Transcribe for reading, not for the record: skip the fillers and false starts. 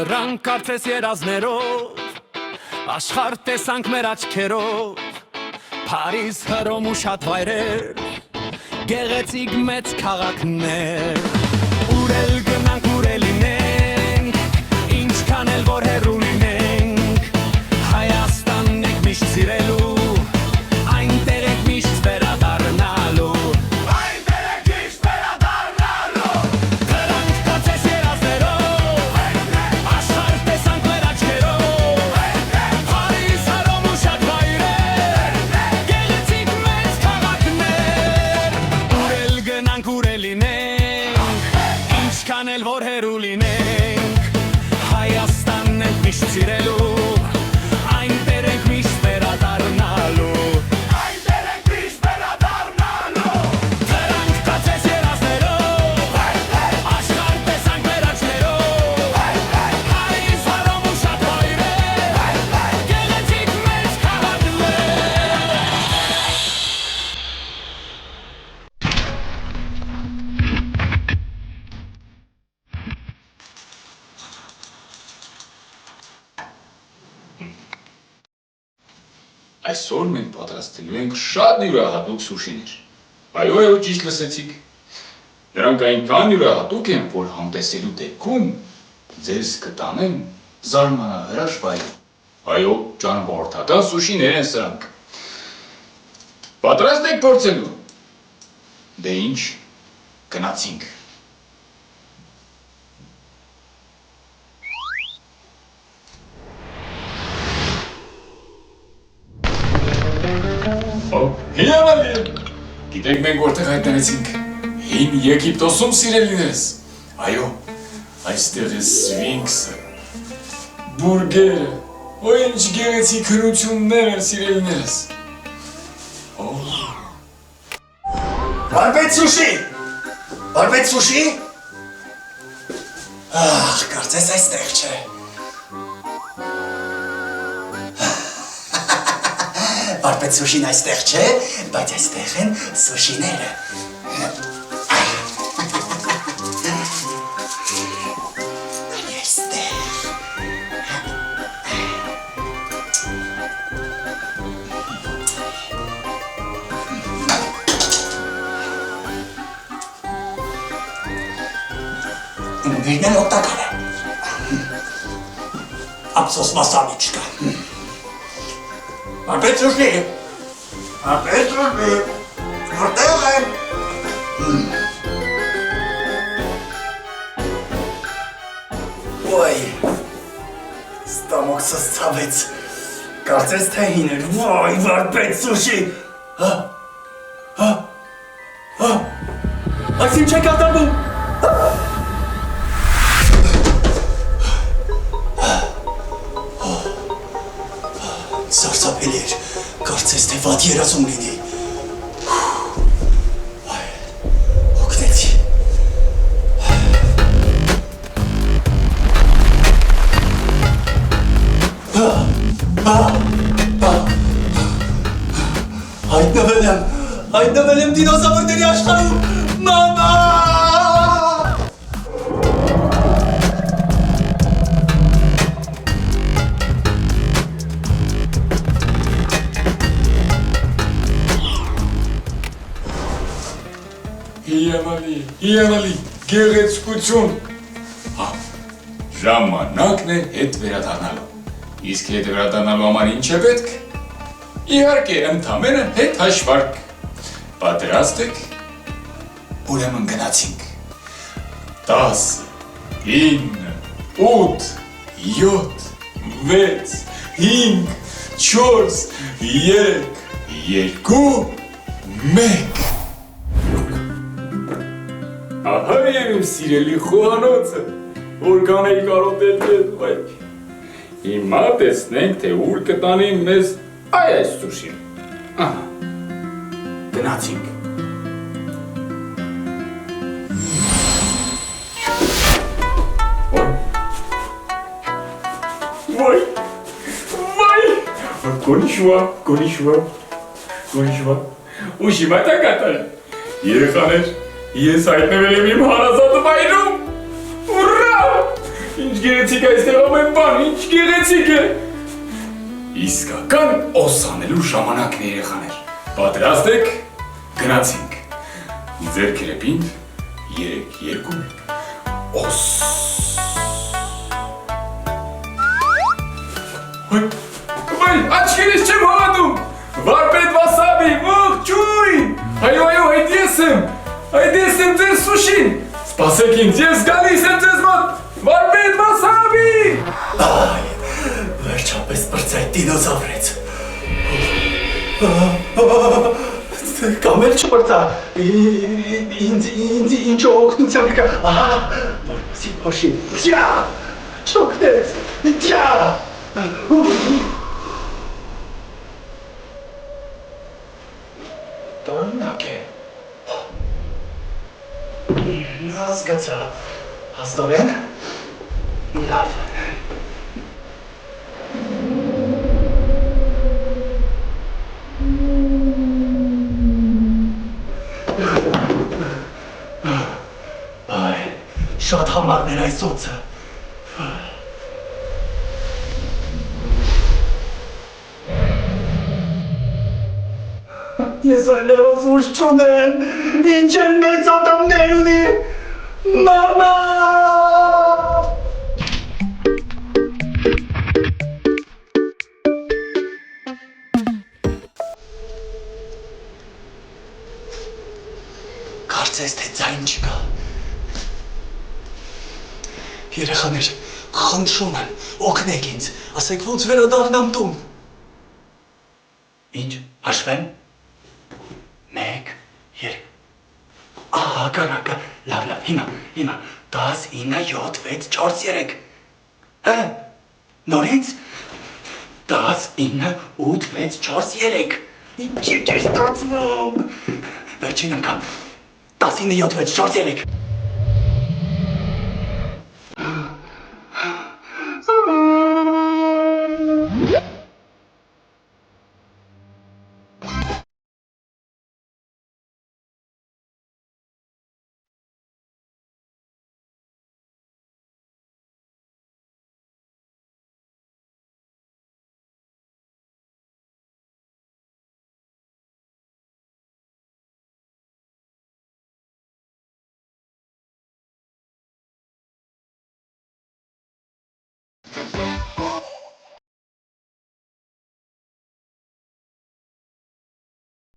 Դրանք կարծես երազներով Աշխարհ տեսանք մեր աչքերով Փարիզ, Հռոմ ու շատ վայրեր Գեղեցիկ մեծ քաղաքներ Ուր էլ գնանք, ուր էլ լինենք Ինչքան էլ որ հեռու լինենք Հայաստանն եք միշտ սիրելու Այնտեղ եք միշտ վերադառնալու Այնտեղ եք միշտ վերադառնալու Դրանք կարծես երազներով Աշխարհ տեսանք մեր աչքերով Փարիզ, Հռոմ ու շատ վայրեր Գեղեցիկ մեծ քաղաքներ Ուր էլ գնանք, ուր էլ լինենք Ինչքան էլ որ հեռու լինենք Հայաստանն եք միշտ սիրելու Այնտեղ եք միշտ վերադառնալու Այնտեղ եք միշտ վերադառնալու Դրանք կարծես երազներով Աշխարհ տեսանք մեր աչքերով Փարիզ, Հռոմ ու շատ վայրեր Գեղեցիկ մեծ Այսօր մենք պատրաստելու ենք շատ յուրահատուկ սուշիներ։ Այո, ճիշտ լսեցիք։ Դրանք այնքան յուրահատուկ են, որ համտեսելու դեպքում ձեզ կտանեն զարմանահրաշ վայր։ Այո, ճանապարհորդական սուշիներ են սրանք։ Պատրաստ եք փորձելու։ Դե ինչ, գնացինք։ Հիանալի է։ Գիտեք մենք որտեղ հայտնվեցինք։ Հին Եգիպտոսում սիրելիներս։ Այո, այստեղ է Սվինքսը, բուրգերը, ինչ գեղեցիկ հնություններ են սիրելիներս։ Վարպետ սուշի։ Վարպետ սուշի։ Կարծես այստեղ չէ։ Վարպետ սուշին այստեղ չէ, բայց այստեղ են սուշիները։ Ինգիրն են օգտակար է։ Ափսոս մասամի չկա։ Վարպետ սուշի։ Վարպետ սուշի։ Որտեղ են։ Ոյ, ստամոքսս ցավեց, կարծես թե հին էր, ոյ, վարպետ սուշի, այս ինչ է կատարվում, սարսափելի էր, կարծես թե վատ երազում լինի, հոգնեցի, հայտնվել եմ դինոզավրների աշխարհում, մամա! Հիանալի, գեղեցկություն։ Ժամանակն է հետ վերադառնալու։ Իսկ հետ վերադառնալու համար ինչ է պետք։ Իհարկե, ընդամենը հետ հաշվարկ։ Պատրաստ եք։ Ուրեմն գնացինք։ 10, 9, 8, 7, 6, 5, 4, 3, 2, 1 Ահա և իմ սիրելի խոհանոցը, որքան էի կարոտել ձեզ, բայց հիմա տեսնենք, թե ուր կտանի մեզ այս սուշին։ Ահա, գնացինք։ Վայ, կոնիշվա, ուշի մայտա կատար, երեխաներ, ես հայտնվել եմ իմ հարազատ վայրում, ուրա, ինչ գեղեցիկ այստեղ ամեն բան, ինչ գեղեցիկ է։ Իսկական օսանելու ժամանակն է երեխաներ։ Պատրաստ եք, գնացինք։ Ձերքերը պինդ, 3, 2, օս։ Վայ, աչքերից չեմ հավատում։ Վարպետ վասաբի, ողջույն։ Այո, այդ ես եմ ձեր սուշին։ Սպասեք ինձ, ես գալիս եմ ձեզ մոտ։ Վարպետ վասաբի։ Այ, վերջապես բրծայ դինոզավրեց։ Կամ էլ չպրծա, ինչ օգնության կա, որպեսի փոշի, ջա, չօգնեց, ջա։ Տորնակ է։ Հասկացա, հաստորեն, լավ։ Այ, շատ համարներ այս օծը։ Ես այլևս ուժ չունեմ, ինչ են մեծ ատամներ ունի, մամա! Կարծես թե ձայն չկա։ Երեխաներ, խնդրում եմ, օգնեք ինձ, ասեք ոնց վերադառնամ տուն։ Ինչ, հաշվեմ։ 1, 2, ահա կարակը, լավ, հիմա, 10, 9, 7, 6, 4, 3, հա, նորից, 10, 9, 8, 6, 4, 3, ինչ ես կացվում, վերջին անգամ, 10, 9, 7, 6, 4, 3,